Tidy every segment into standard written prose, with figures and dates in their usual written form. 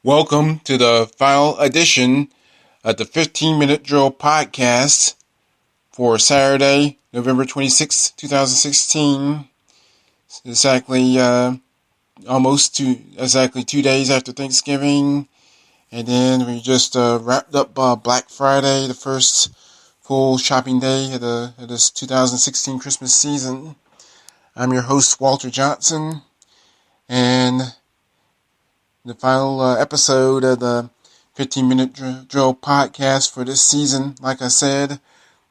Welcome to the final edition of the 15-Minute Drill Podcast for Saturday, November 26, 2016. Exactly, exactly 2 days after Thanksgiving. And then we just wrapped up Black Friday, the first full shopping day of this 2016 Christmas season. I'm your host, Walter Johnson, and the final episode of the 15-Minute Drill Podcast for this season. Like I said,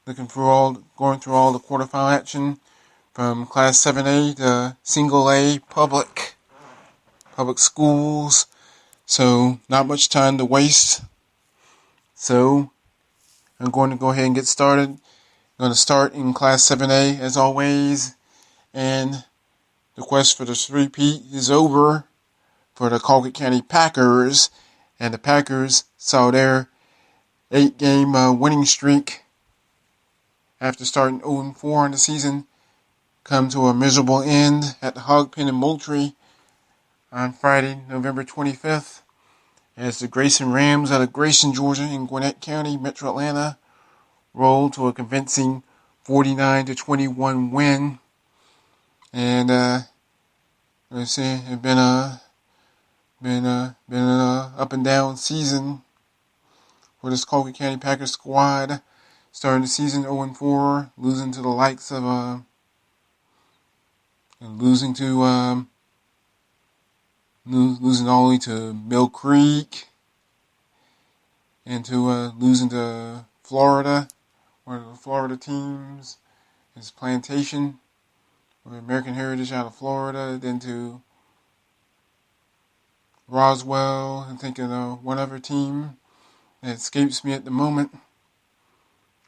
going through all the quarterfinal action from Class 7A to Single A public schools. So not much time to waste. So I'm going to go ahead and get started. I'm going to start in Class 7A as always, and the quest for the three-peat is over for the Colquitt County Packers, and the Packers saw their 8-game winning streak after starting 0-4 in the season come to a miserable end at the Hog Pen in Moultrie on Friday, November 25th, as the Grayson Rams out of Grayson, Georgia, in Gwinnett County, Metro Atlanta, rolled to a convincing 49-21 win. And let's see, it's been an up and down season for this Colquitt County Packers squad. Starting the season 0-4, losing to the likes of losing all the way to Mill Creek, and to losing to Florida. One of the Florida teams is Plantation, or American Heritage out of Florida. Then to Roswell, I'm thinking of one other team that escapes me at the moment.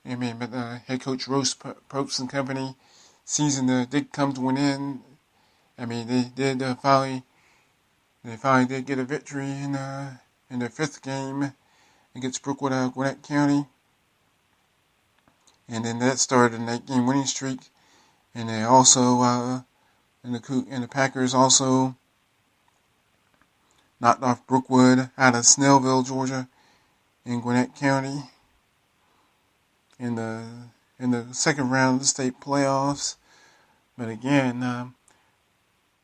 But head coach Rose Probst and company season did come to an end. They did finally did get a victory in their fifth game against Brookwood out of Gwinnett County, and then that started an 8-game winning streak. And they also and the Packers also knocked off Brookwood out of Snellville, Georgia, in Gwinnett County in the second round of the state playoffs. But again,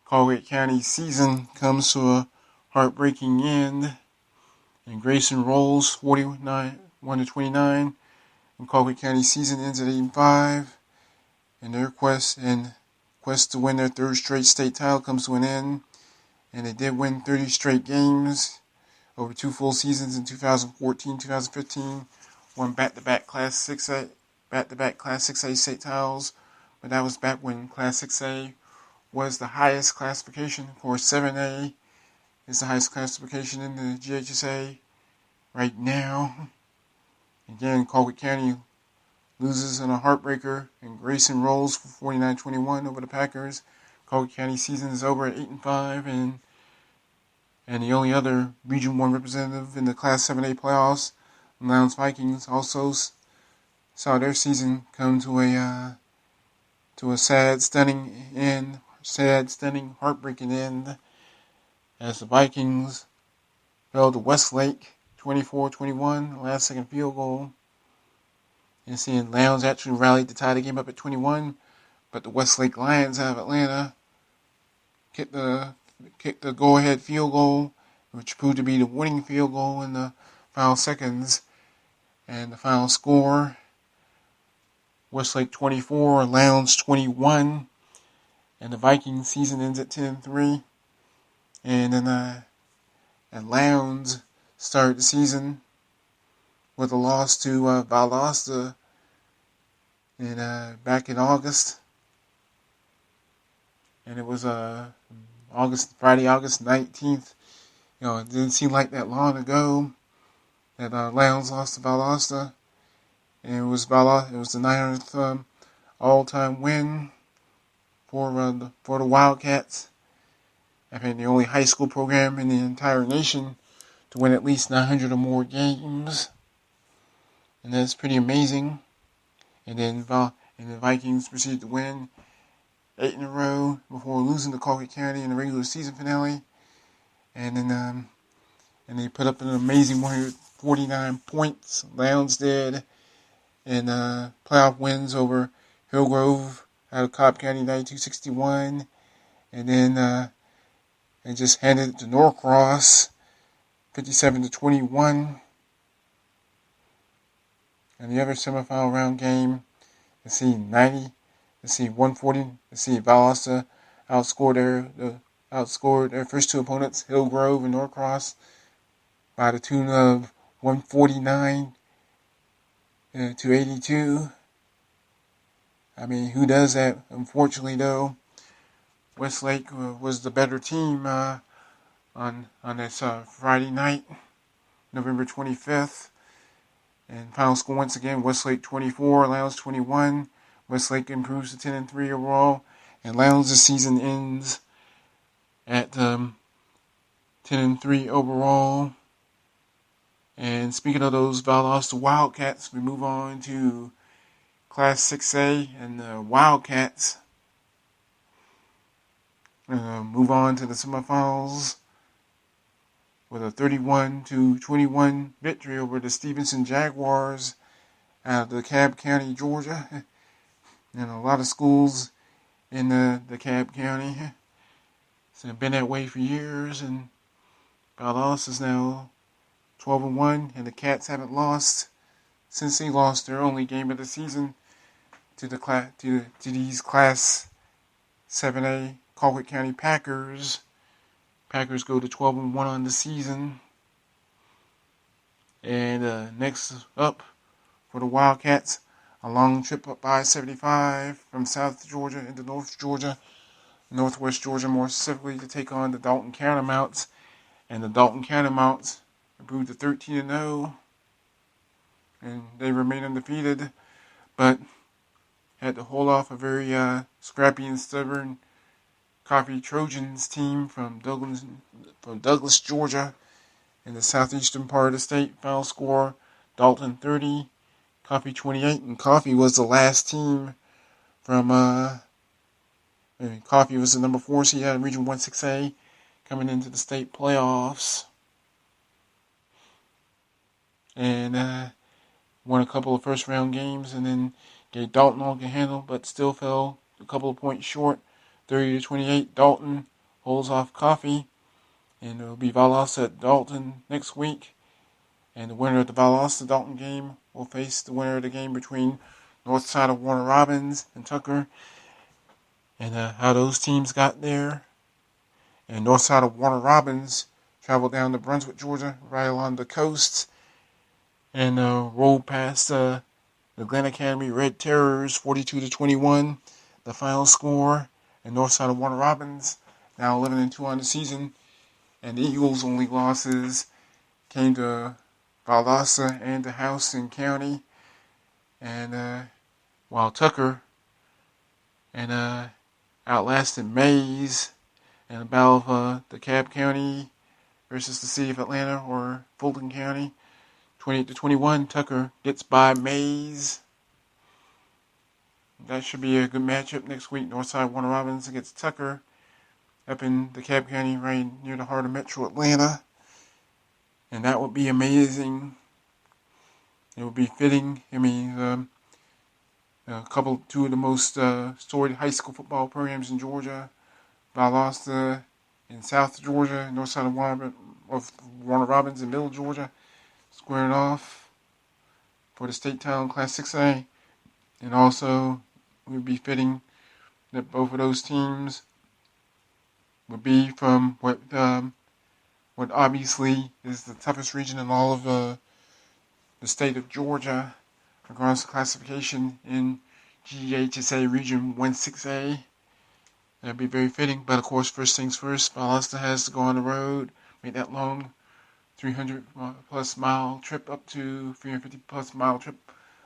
Colquitt County's season comes to a heartbreaking end, and Grayson rolls 49-29, and Colquitt County's season ends at 8-5, and their quest to win their third straight state title comes to an end. And they did win 30 straight games over 2 full seasons in 2014-2015. Won back-to-back Class 6A state titles, but that was back when Class 6A was the highest classification. Of course, 7A is the highest classification in the GHSA right now. Again, Colquitt County loses in a heartbreaker, and Grayson rolls for 49-21 over the Packers. Colquitt County season is over at 8-5, and the only other Region 1 representative in the Class 7A playoffs, the Lowndes Vikings, also saw their season come to a sad, stunning, heartbreaking end, as the Vikings fell to Westlake 24-21, last-second field goal. And seeing Lowndes actually rallied to tie the game up at 21, but the Westlake Lions out of Atlanta kicked the go-ahead field goal, which proved to be the winning field goal in the final seconds. And the final score, Westlake 24, Lowndes 21, and the Vikings season ends at 10-3. And then Lowndes started the season with a loss to Valdosta back in August. And it was Friday, August 19th. It didn't seem like that long ago that Lowndes lost to Valdosta. And it was the 900th all-time win for the Wildcats. The only high school program in the entire nation to win at least 900 or more games. And that's pretty amazing. And then the Vikings proceeded to win 8 in a row before losing to Colquitt County in the regular season finale. And then and they put up an amazing 149 points. Lowndes did, and playoff wins over Hillgrove out of Cobb County 92-61, and then they just handed it to Norcross 57-21. And the other semifinal round game, let's see, 140. Let's see, Valdosta outscored their first two opponents, Hillgrove and Norcross, by the tune of 149 to 82. I mean, who does that? Unfortunately, though, Westlake was the better team on this Friday night, November 25th. And final score once again, Westlake 24, Lowndes 21. Westlake improves to 10-3 overall, and Lowndes' season ends at 10-3 overall. And speaking of those Valdosta Wildcats, we move on to Class 6A, and the Wildcats move on to the semifinals with a 31-21 victory over the Stevenson Jaguars out of DeKalb County, Georgia. And a lot of schools in the DeKalb County. It's been that way for years, and Valdosta is now 12-1, and the Cats haven't lost since they lost their only game of the season to these Class 7A Colquitt County Packers. Packers go to 12-1 on the season. And next up for the Wildcats, a long trip up I-75 from South Georgia into North Georgia, Northwest Georgia more specifically, to take on the Dalton Countermounts. And the Dalton Countermounts improved to 13-0, and they remain undefeated, but had to hold off a very scrappy and stubborn Coffee Trojans team from Douglas, Georgia, in the southeastern part of the state. Final score, Dalton 30, Coffee 28, and Coffee was the last team from, Coffee was the number 4 seed out of Region 1-6A, coming into the state playoffs. And won a couple of first round games, and then gave Dalton all can handle, but still fell a couple of points short. 30-28, Dalton holds off Coffee, and it will be Valdosta at Dalton next week. And the winner of the Valdosta-Dalton game will face the winner of the game between north side of Warner Robins and Tucker. And how those teams got there. And north side of Warner Robins traveled down to Brunswick, Georgia, right along the coast, and rolled past the Glen Academy Red Terrors 42-21, the final score. And north side of Warner Robins now 11-2 on the season. And the Eagles' only losses came to Valdosta and to Houston County. And while Tucker outlasted Mays in the battle of DeKalb County versus the city of Atlanta or Fulton County, 28-21, Tucker gets by Mays. That should be a good matchup next week. Northside Warner Robins against Tucker up in DeKalb County, right near the heart of Metro Atlanta. And that would be amazing. It would be fitting. I mean, two of the most storied high school football programs in Georgia, Valdosta in South Georgia, north side of Warner Robins in Middle Georgia, squaring off for the state title in Class 6A. And also, it would be fitting that both of those teams would be from what obviously is the toughest region in all of the state of Georgia, regardless of classification, in GHSA Region 1-6A. That'd be very fitting. But of course, first things first, Valdosta has to go on the road, make that long 300-plus mile trip up to 350-plus mile trip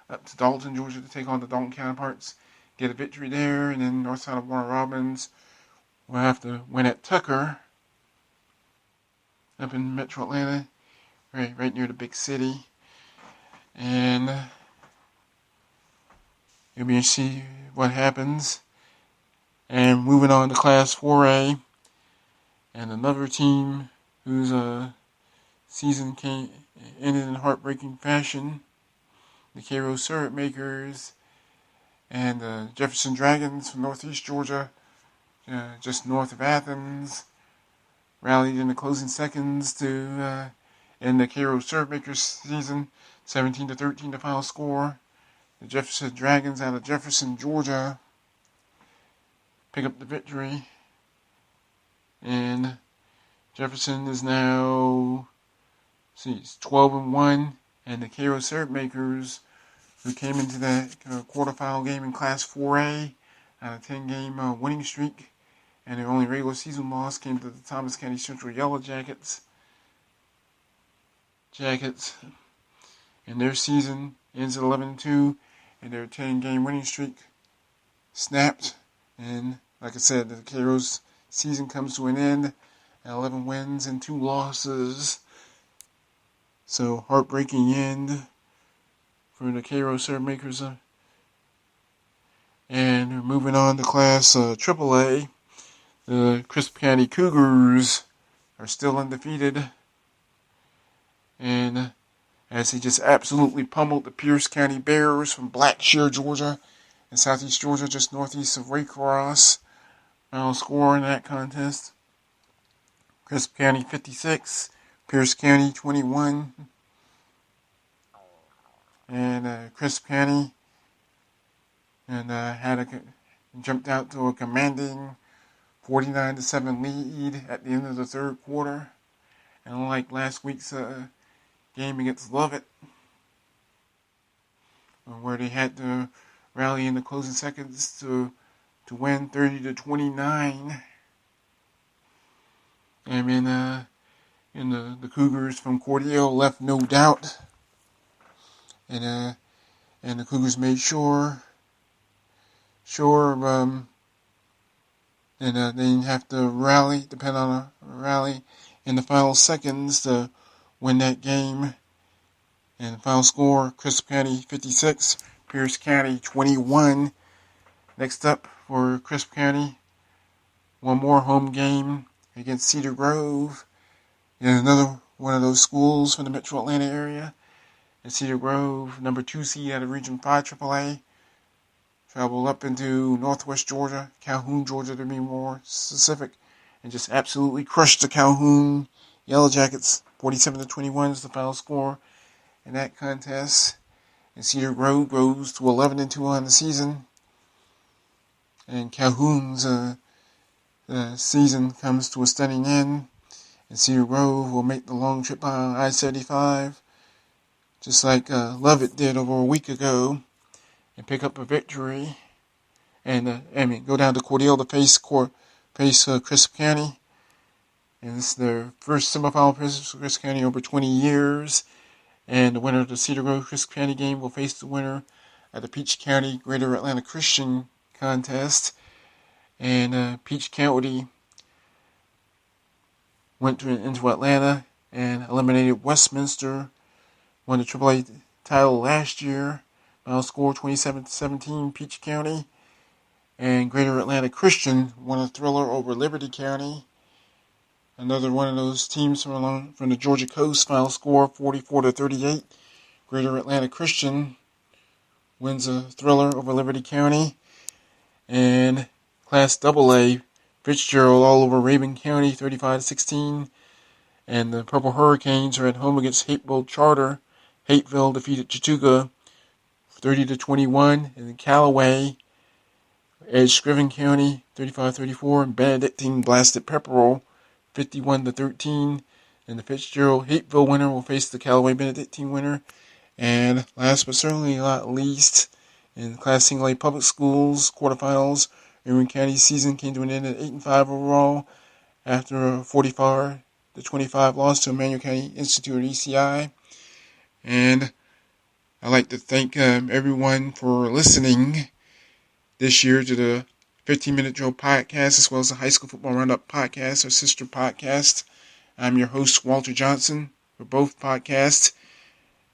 up to Dalton, Georgia, to take on the Dalton counterparts, get a victory there, and then north side of Warner Robins will have to win at Tucker, up in Metro Atlanta, right near the big city. And it'll be interesting to see what happens. And moving on to Class 4A, and another team who's season ended in heartbreaking fashion. The Cairo Syrup Makers and the Jefferson Dragons from Northeast Georgia, just north of Athens, rallied in the closing seconds to end the Cairo Syrup Makers season, 17-13 the final score. The Jefferson Dragons out of Jefferson, Georgia, pick up the victory, and Jefferson is now 12-1, and the Cairo Syrup Makers, who came into that quarterfinal game in Class 4A on a 10-game winning streak, and their only regular season loss came to the Thomas County Central Yellow Jackets. And their season ends at 11-2, and their 10-game winning streak snapped. And like I said, the Cairo's season comes to an end at 11 wins and 2 losses. So heartbreaking end for the Cairo Syrup Makers. And moving on to Class AAA, the Crisp County Cougars are still undefeated. And as they just absolutely pummeled the Pierce County Bears from Blackshear, Georgia, and Southeast Georgia, just northeast of Waycross. Final score in that contest: Crisp County 56, Pierce County 21. And Crisp County jumped out to a commanding 49-7 lead at the end of the third quarter. And unlike last week's game against Lovett, where they had to rally in the closing seconds to win 30-29. I mean, the Cougars from Cordele left no doubt, and the Cougars made sure, and they didn't have to depend on a rally in the final seconds to win that game. And the final score: Crisp County 56, Pierce County 21. Next up for Crisp County, one more home game against Cedar Grove. And another one of those schools from the Metro Atlanta area. And Cedar Grove, number 2 seed out of Region 5 AAA, traveled up into northwest Georgia, Calhoun, Georgia to be more specific, and just absolutely crushed the Calhoun Yellow Jackets. 47-21 is the final score in that contest. And Cedar Grove goes to 11-2 on the season. And Calhoun's season comes to a stunning end. And Cedar Grove will make the long trip on I-75, just like Lovett did over a week ago, and pick up a victory. And go down to Cordele to face Crisp County. And this is their first semifinal appearance for Crisp County over 20 years. And the winner of the Cedar Grove Crisp County game will face the winner at the Peach County Greater Atlanta Christian contest. And Peach County went into Atlanta and eliminated Westminster, won the AAA title last year. Final score 27-17 Peach County. And Greater Atlanta Christian won a thriller over Liberty County. Another one of those teams from the Georgia coast. Final score 44-38. Greater Atlanta Christian wins a thriller over Liberty County. And Class AA, Fitzgerald all over Rabun County 35-16. And the Purple Hurricanes are at home against Hateville Charter. Hateville defeated Chattooga 30-21. And Callaway edged Scriven County 35-34. And Benedictine blasted Pepperell 51-13. And the Fitzgerald Hateville winner will face the Callaway Benedictine winner. And last but certainly not least, in Class Single A Public Schools quarterfinals, Irwin County's season came to an end at 8-5 overall after a 45-25 loss to Emmanuel County Institute or ECI. And I'd like to thank everyone for listening this year to the 15-Minute Drill podcast, as well as the High School Football Roundup podcast, our sister podcast. I'm your host, Walter Johnson, for both podcasts.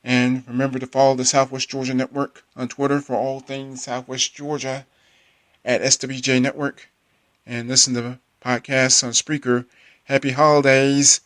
And remember to follow the Southwest Georgia Network on Twitter for all things Southwest Georgia at SWJ Network. And listen to podcasts on Spreaker. Happy holidays.